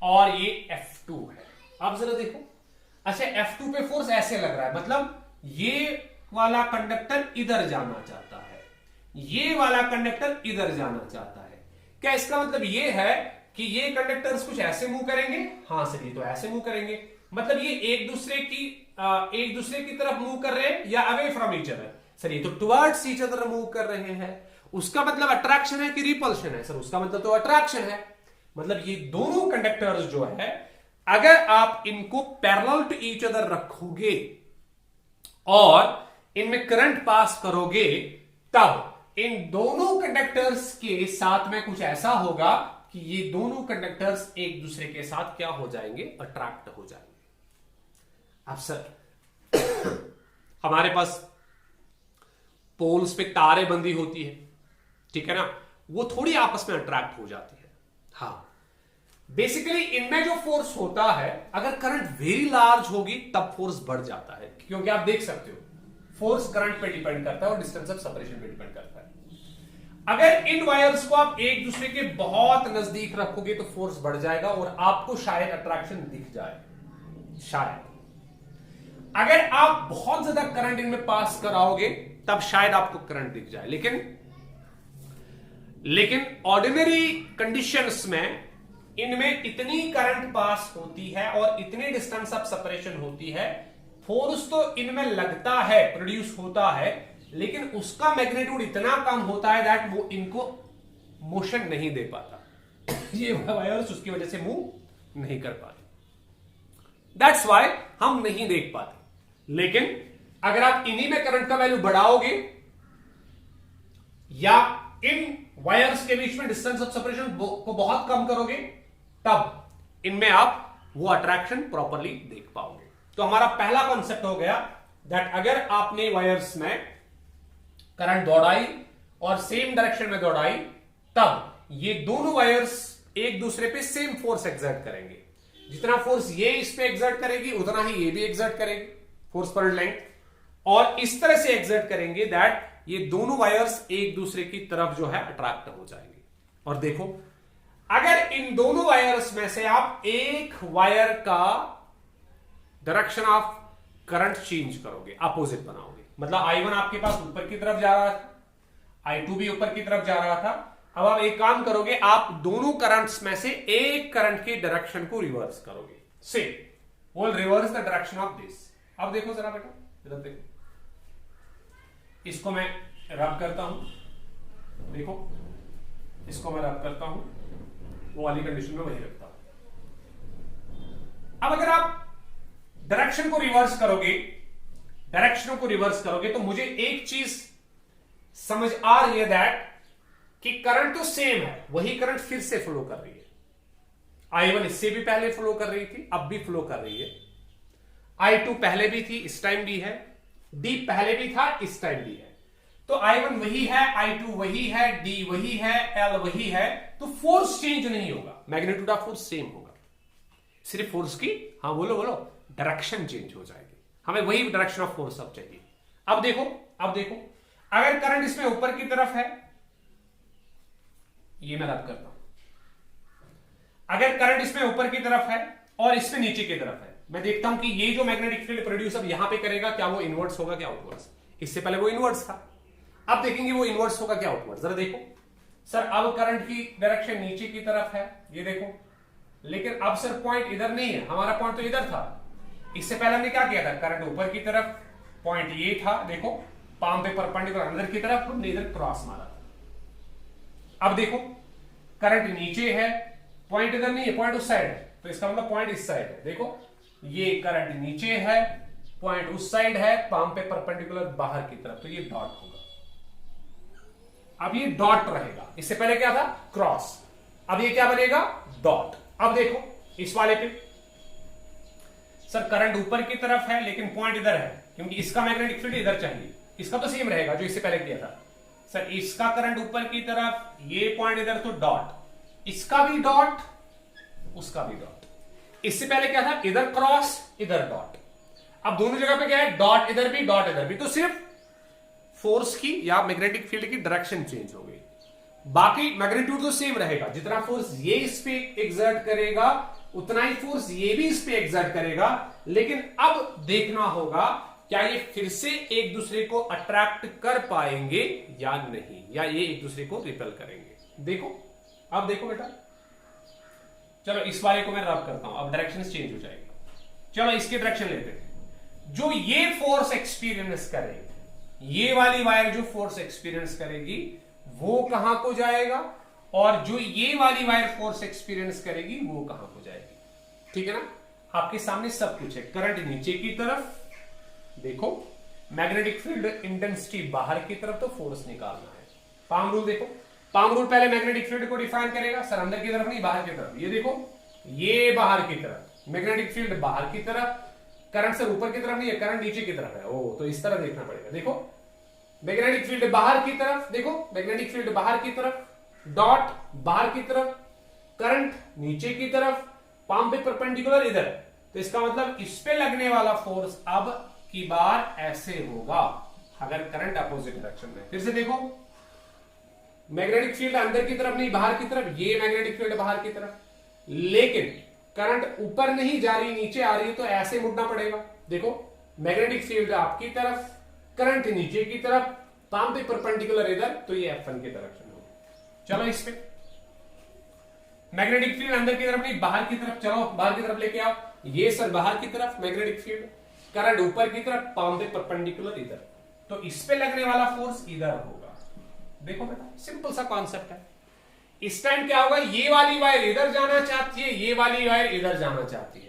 और ये F2 है। अब जरा देखो, अच्छा F2 पे फोर्स ऐसे लग रहा है, मतलब ये वाला कंडक्टर इधर जाना चाहता है, ये वाला कंडक्टर इधर जाना चाहता है। क्या इसका मतलब ये है कि ये कंडक्टर्स कुछ ऐसे मूव करेंगे? हाँ सर ये तो ऐसे मूव करेंगे, मतलब ये एक दूसरे की तरफ मूव कर रहे हैं या away from each other? Sir ये तो टुवर्ड्स ईच अदर मूव कर रहे हैं। उसका मतलब अट्रैक्शन है कि रिपल्शन है? सर उसका मतलब तो अट्रैक्शन है। मतलब ये दोनों कंडक्टर्स जो है, अगर आप इनको पैरेलल टू ईच अदर रखोगे और इनमें करंट पास करोगे, तब इन दोनों कंडक्टर्स के साथ में कुछ ऐसा होगा कि ये दोनों कंडक्टर्स एक दूसरे के साथ क्या हो जाएंगे? अट्रैक्ट हो जाएंगे। अब सर हमारे पास पोल्स पे तारे बंधी होती है, ठीक है ना, वो थोड़ी आपस में अट्रैक्ट हो जाती है। हाँ, बेसिकली इनमें जो फोर्स होता है, अगर करंट वेरी लार्ज होगी तब फोर्स बढ़ जाता है, क्योंकि आप देख सकते हो फोर्स करंट पे डिपेंड करता है और डिस्टेंस ऑफ सेपरेशन पे डिपेंड करता है। अगर इन वायर्स को आप एक दूसरे के बहुत नजदीक रखोगे तो फोर्स बढ़ जाएगा और आपको शायद अट्रैक्शन दिख जाए, शायद। अगर आप बहुत ज्यादा करंट इनमें पास कराओगे तब शायद आपको करंट दिख जाए, लेकिन ऑर्डिनरी कंडीशंस में इनमें इतनी करंट पास होती है और इतनी डिस्टेंस ऑफ सेपरेशन होती है, फोर्स तो इनमें लगता है, प्रोड्यूस होता है, लेकिन उसका मैग्नीट्यूड इतना कम होता है दैट वो इनको मोशन नहीं दे पाता। ये वायर्स उसकी वजह से मूव नहीं कर पाते, दैट्स व्हाई हम नहीं देख पाते। लेकिन अगर आप इन्हीं में करंट का वैल्यू बढ़ाओगे या इन वायर्स के बीच में डिस्टेंस ऑफ सेपरेशन को बहुत कम करोगे, तब इनमें आप वो अट्रैक्शन प्रॉपरली देख पाओगे। तो हमारा पहला कॉन्सेप्ट हो गया दैट अगर आपने वायर्स में करंट दौड़ाई और सेम डायरेक्शन में दौड़ाई, तब ये दोनों वायर्स एक दूसरे पे सेम फोर्स एक्सर्ट करेंगे। जितना फोर्स ये इस पे एक्सर्ट करेगी उतना ही ये भी एक्सर्ट करेगी, फोर्स पर लेंथ, और इस तरह से एक्सर्ट करेंगे दैट ये दोनों वायर्स एक दूसरे की तरफ जो है अट्रैक्ट हो जाएंगे। और देखो, अगर इन दोनों वायर्स में से आप एक वायर का डायरेक्शन ऑफ करंट चेंज करोगे, अपोजिट बनाओगे, मतलब I1 आपके पास ऊपर की तरफ जा रहा था, I2 भी ऊपर की तरफ जा रहा था, अब आप एक काम करोगे, आप दोनों करंट्स में से एक करंट के डायरेक्शन को रिवर्स करोगे। से will reverse the direction of this. अब देखो जरा बेटा, इधर देखो, इसको मैं रब करता हूं, देखो इसको मैं रब करता हूं, वो वाली कंडीशन में वही रखता हूं। अब अगर आप डायरेक्शन को रिवर्स करोगे, डायरेक्शनों को रिवर्स करोगे, तो मुझे एक चीज समझ आ रही है दैट कि करंट तो सेम है, वही करंट फिर से फ्लो कर रही है। I1 इससे भी पहले फ्लो कर रही थी, अब भी फ्लो कर रही है। I2 पहले भी थी, इस टाइम भी है। D पहले भी था, इस टाइम भी है। तो I1 वही है, I2 वही है, D वही है, L वही है, तो फोर्स चेंज नहीं होगा, मैग्नीट्यूड ऑफ फोर्स सेम होगा। सिर्फ फोर्स की, हाँ बोलो बोलो, डायरेक्शन चेंज हो जाएगी। हमें वही डायरेक्शन ऑफ फोर्स अब चाहिए। अब देखो, अब देखो, अगर करंट इसमें ऊपर की तरफ है, ये मैं रब करता हूं, अगर करंट इसमें ऊपर की तरफ है और इसमें नीचे की तरफ है, मैं देखता हूं कि ये जो मैग्नेटिक फील्ड प्रोड्यूस अब यहां पे करेगा, क्या वो इनवर्ट्स होगा क्या आउटवर्ड्स? इससे पहले वो इनवर्ट्स था, अब देखेंगे वो इनवर्ट्स होगा क्या आउटवर्ड्स। जरा देखो सर, अब करंट की डायरेक्शन नीचे की तरफ है, ये देखो, लेकिन अब सर पॉइंट इधर नहीं है, हमारा पॉइंट तो इधर था। इससे पहले हमने क्या किया था, करंट ऊपर की तरफ, पॉइंट ये था, देखो पाम पे परपेंडिकुलर अंदर की तरफ, हमने इधर क्रॉस मारा था। अब देखो करंट नीचे है, पॉइंट इधर नहीं है, पॉइंट उस साइड है, तो इसका मतलब पॉइंट इस साइड है। देखो ये करंट नीचे है, पॉइंट उस साइड है, पाम पे परपेंडिकुलर बाहर की तरफ, तो ये डॉट होगा। अब ये डॉट रहेगा, इससे पहले क्या था, क्रॉस, अब ये क्या बनेगा, डॉट। अब देखो इस वाले पे, सर करंट ऊपर की तरफ है लेकिन पॉइंट इधर है, क्योंकि इसका मैग्नेटिक फील्ड इधर चाहिए, इसका तो सेम रहेगा जो इससे पहले किया था। सर इसका करंट ऊपर की तरफ, ये पॉइंट इधर, तो डॉट, इसका भी डॉट, उसका भी डॉट। इससे पहले क्या था, इधर क्रॉस, इधर डॉट। अब दोनों जगह पे क्या है, डॉट इधर भी, डॉट इधर भी, तो सिर्फ फोर्स की या मैग्नेटिक फील्ड की डायरेक्शन चेंज हो गई, बाकी मैग्नीट्यूड तो सेम रहेगा। जितना फोर्स ये इस पे एक्सर्ट करेगा उतना ही फोर्स ये भी इस पे एक्सर्ट करेगा, लेकिन अब देखना होगा क्या ये फिर से एक दूसरे को अट्रैक्ट कर पाएंगे या नहीं, या ये एक दूसरे को रिपेल करेंगे। देखो, अब देखो बेटा, चलो इस वाले को मैं रब करता हूं, अब डायरेक्शन चेंज हो जाएगी। चलो इसकी डायरेक्शन लेते हैं। जो ये फोर्स एक्सपीरियंस करेगी, ये वाली वायर जो फोर्स एक्सपीरियंस करेगी वो कहां को जाएगा, और जो ये वाली वायर फोर्स एक्सपीरियंस करेगी वो कहां को जाएगी। ठीक है ना, आपके सामने सब कुछ है। करंट नीचे की तरफ, देखो मैग्नेटिक फील्ड इंटेंसिटी बाहर की तरफ, तो फोर्स निकालना है। पाम रूल देखो, पाम रूल पहले मैग्नेटिक फील्ड को डिफाइन करेगा, सर अंदर की तरफ नहीं बाहर की तरफ। ये देखो, ये बाहर की तरफ, मैग्नेटिक फील्ड बाहर की तरफ, करंट सर ऊपर की तरफ नहीं है, करंट नीचे की तरफ है। ओ, तो इस तरह देखना पड़ेगा। देखो मैग्नेटिक फील्ड बाहर की तरफ, देखो मैग्नेटिक फील्ड बाहर की तरफ, डॉट बाहर की तरफ, करंट नीचे की तरफ, पाम पे परपेंडिकुलर इधर, तो इसका मतलब इस पे लगने वाला फोर्स अब की बार ऐसे होगा अगर करंट अपोजिट डायरेक्शन में। फिर से देखो, मैग्नेटिक फील्ड अंदर की तरफ नहीं बाहर की तरफ, ये मैग्नेटिक फील्ड बाहर की तरफ, लेकिन करंट ऊपर नहीं जा रही, नीचे आ रही है, तो ऐसे मुड़ना पड़ेगा। देखो मैग्नेटिक फील्ड आपकी तरफ, करंट नीचे की तरफ, पाम पे परपेंडिकुलर इधर, तो ये F1 की डायरेक्शन होगी। चलो इस पे मैग्नेटिक फील्ड अंदर की तरफ नहीं बाहर की तरफ, चलो बाहर की तरफ लेके आओ। ये सर बाहर की तरफ मैग्नेटिक फील्ड, करंट ऊपर की तरफ, पाम पे परपेंडिकुलर इधर, तो इस पे लगने वाला फोर्स इधर होगा। देखो बेटा, सिंपल सा कॉन्सेप्ट है। इस टाइम क्या होगा, ये वाली वायर इधर जाना चाहती है, ये वाली वायर इधर जाना चाहती है।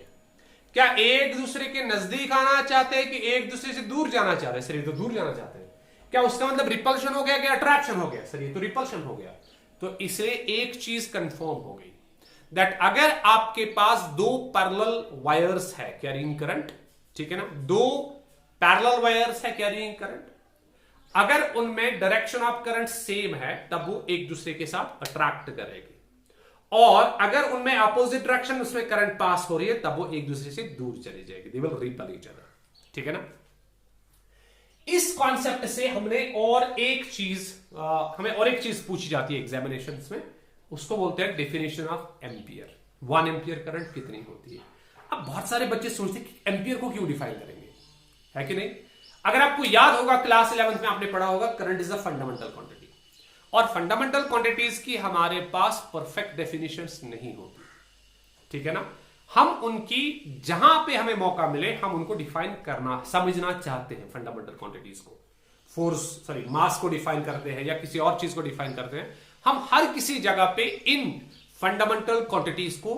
क्या एक दूसरे के नजदीक आना चाहते हैं कि एक दूसरे से दूर जाना चाहते हैं? सर ये तो दूर जाना चाहते हैं। क्या उसका मतलब रिपल्शन हो गया कि अट्रैक्शन हो गया? सर ये तो रिपल्शन हो गया। तो इसलिए एक चीज कंफर्म हो गई दैट अगर आपके पास दो पैरेलल वायर्स है कैरिंग करंट, ठीक है ना, दो पैरेलल वायर्स है कैरिंग करंट, अगर उनमें डायरेक्शन ऑफ करंट सेम है तब वो एक दूसरे के साथ अट्रैक्ट करेगी, और अगर उनमें अपोजिट डायरेक्शन उसमें करंट पास हो रही है तब वो एक दूसरे से दूर चली जाएगी, they will repel each other, ठीक है ना। इस कॉन्सेप्ट से हमने और एक चीज हमें और एक चीज पूछी जाती है एग्जामिनेशंस में, उसको बोलते हैं definition of ampere. 1 ampere current कितनी होती है? अब बहुत सारे बच्चे सोचते हैं कि एम्पियर को क्यों डिफाइन करेंगे, है कि नहीं। अगर आपको याद होगा क्लास 11th में आपने पढ़ा होगा current is a fundamental quantity, और फंडामेंटल क्वांटिटीज की हमारे पास परफेक्ट डेफिनेशंस नहीं होती, ठीक है ना। हम उनकी जहां पे हमें मौका मिले हम उनको डिफाइन करना समझना चाहते हैं फंडामेंटल क्वांटिटीज को, मास को डिफाइन करते हैं या किसी और चीज को डिफाइन करते हैं। हम हर किसी जगह पे इन फंडामेंटल क्वांटिटीज को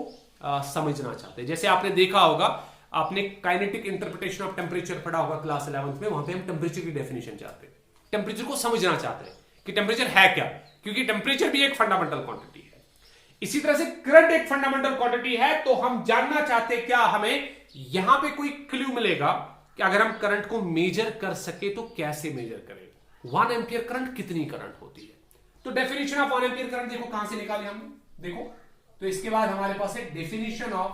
समझना चाहते हैं। जैसे आपने देखा होगा, आपने काइनेटिक इंटरप्रिटेशन ऑफ टेम्परेचर पढ़ा होगा क्लास 11th में, वहां पे हम टेम्परेचर की डेफिनेशन चाहते हैं, टेम्परेचर को समझना चाहते हैं कि टेम्परेचर है क्या, क्योंकि टेम्परेचर भी एक फंडामेंटल क्वांटिटी है। इसी तरह से करंट एक फंडामेंटल क्वांटिटी है, तो हम जानना चाहते हैं क्या हमें यहां पे कोई क्लू मिलेगा कि अगर हम करंट को मेजर कर सके तो कैसे मेजर करें, 1 एम्पियर करंट कितनी करंट होती है। तो डेफिनेशन ऑफ 1 एम्पियर करंट देखो कहां से निकाली हमने, देखो तो इसके बाद हमारे पास है definition of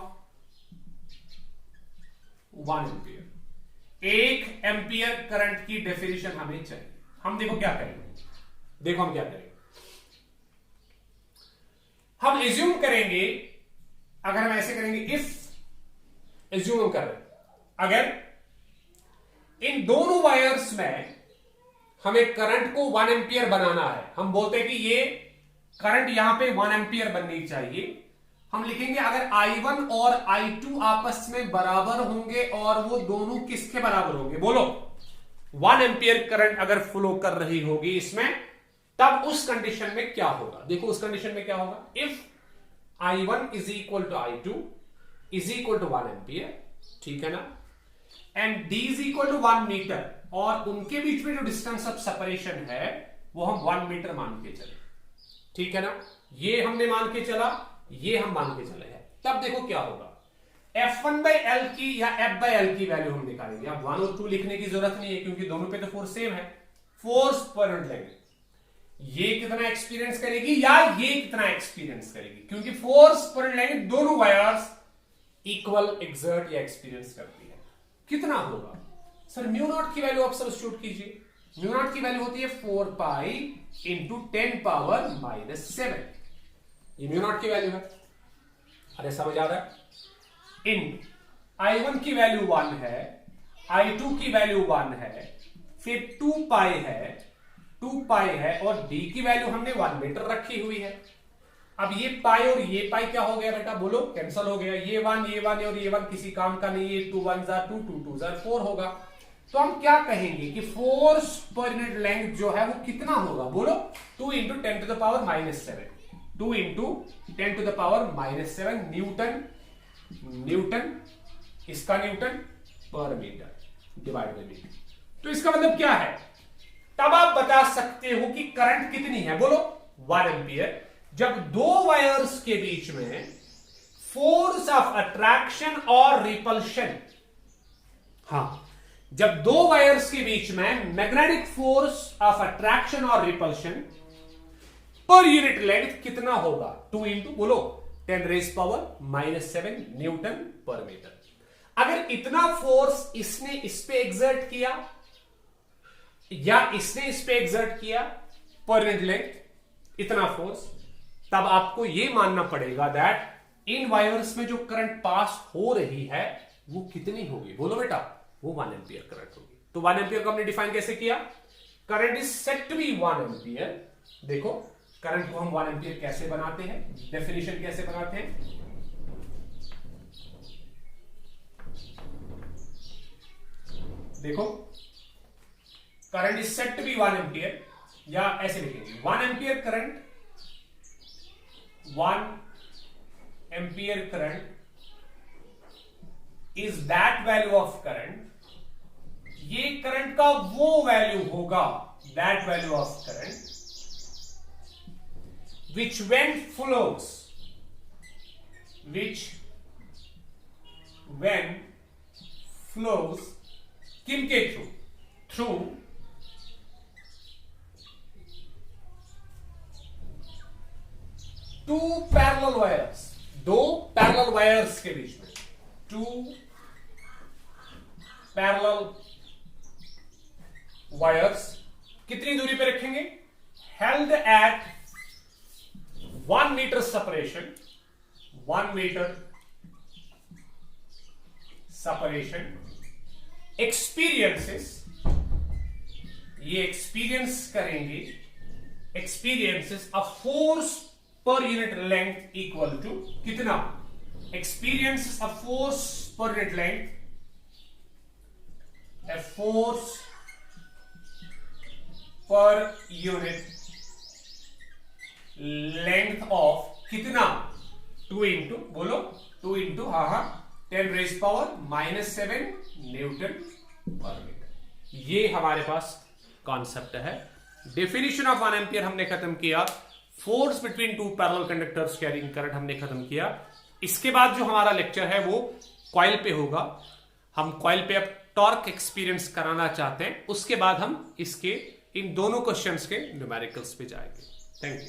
1 ampere. 1 ampere current की डेफिनेशन हमें चाहिए। हम देखो क्या करेंगे, देखो हम क्या करेंगे, हम एज्यूम करेंगे, अगर हम ऐसे करेंगे, इफ एज्यूम कर रहे हैं अगर इन दोनों वायर्स में हमें करंट को 1 एम्पियर बनाना है, हम बोलते हैं कि ये करंट यहां पे 1 एम्पियर बननी चाहिए। हम लिखेंगे अगर I1 और I2 आपस में बराबर होंगे, और वो दोनों किसके बराबर होंगे, बोलो 1 एम्पियर करंट अगर फ्लो कर रही होगी इसमें, तब उस कंडीशन में क्या होगा। देखो उस कंडीशन में क्या होगा, if I1 is equal to I2 is equal to 1 ampere, ठीक है ना, and D is equal to 1 metre, और उनके बीच में जो डिस्टेंस ऑफ सेपरेशन है वो हम 1 मीटर मान के चले, ठीक है ना। ये हमने मान के चला, ये हम मान के चले हैं, तब देखो क्या होगा, F1/L की या F/L की वैल्यू हम निकालेंगे। अब 1 और 2 लिखने की जरूरत नहीं है क्योंकि दोनों पे तो फोर्स सेम है। फोर्स पर यूनिट लेंगे, ये कितना एक्सपीरियंस करेगी या ये कितना एक्सपीरियंस करेगी, क्योंकि फोर्स पर यूनिट लेंगे दोनों वायर्स इक्वल एक्सर्ट या एक्सपीरियंस करती है। कितना होगा सर, म्यू नॉट की वैल्यू आप सब्स्टिट्यूट कीजिए। म्यू नॉट की वैल्यू होती है 4 पाई इंटू 10⁻⁻⁷। ये म्यू नॉट की वैल्यू है, अरे समझ आ रहा है। इन I1 की वैल्यू 1 है, I2 की वैल्यू 1 है, फिर 2 पाई है, और D की वैल्यू हमने 1 मीटर रखी हुई है। अब ये पाई और ये पाई क्या हो गया बेटा, बोलो कैंसिल हो गया, ये 1 और ये 1 किसी काम का नहीं है, 2 1 जार 2 2 2 जार 4 होगा। तो हम क्या कहेंगे कि फोर्स पर यूनिट लेंथ जो है वो कितना होगा, बोलो 2 इंटू 10⁻⁻⁷, 2 इंटू 10⁻⁻⁷ न्यूटन, इसका न्यूटन पर मीटर डिवाइड बाय मीटर। तो इसका मतलब क्या है, तब आप बता सकते हो कि करंट कितनी है, बोलो 1 एम्पियर, जब दो वायर्स के बीच में फोर्स ऑफ अट्रैक्शन और रिपल्शन, हां, जब दो वायर्स के बीच में मैग्नेटिक फोर्स ऑफ अट्रैक्शन और रिपल्शन पर यूनिट लेंथ कितना होगा, 2 इंटू बोलो 10⁻⁻⁷ न्यूटन पर मीटर। अगर इतना फोर्स इसने इस पे एग्जर्ट किया या इसने इस पे एग्जर्ट किया पर यूनिट लेंथ, इतना फोर्स, तब आपको यह मानना पड़ेगा दैट इन वायर्स में जो करंट पास हो रही है वो कितनी होगी, बोलो बेटा, वो 1 एम्पियर करंट होगी। तो 1 एम्पियर को हमने डिफाइन कैसे किया, current is set to be 1 ampere. देखो करंट को हम 1 एम्पियर कैसे बनाते हैं, डेफिनेशन कैसे बनाते हैं, देखो current is set to be 1 ampere, या ऐसे लिखेंगे 1 ampere current, 1 ampere current is that value of current, ये करंट का वो वैल्यू होगा that value of current which when flows किनके थ्रू टू पैरेलल वायर्स, दो पैरेलल वायर्स के बीच में, टू पैरेलल वायर्स कितनी दूरी पे रखेंगे? Held at 1 metre separation, 1 metre separation, experiences, ये एक्सपीरियंस करेंगे, experiences a force per unit length equal to कितना? Experience a force per unit length, a force per unit length of कितना? 2 into, बोलो 2 into, हाँ 10⁻⁻7 न्यूटन पर metre. ये हमारे पास concept है। डेफिनेशन ऑफ 1 एम्पियर हमने खत्म किया, force between two parallel conductors carrying current हमने खत्म किया। इसके बाद जो हमारा लेक्चर है वो कॉइल पे होगा। हम कॉइल पे अब टॉर्क एक्सपीरियंस कराना चाहते हैं, उसके बाद हम इसके इन दोनों क्वेश्चंस के न्यूमेरिकल्स पे जाएंगे। Thank you.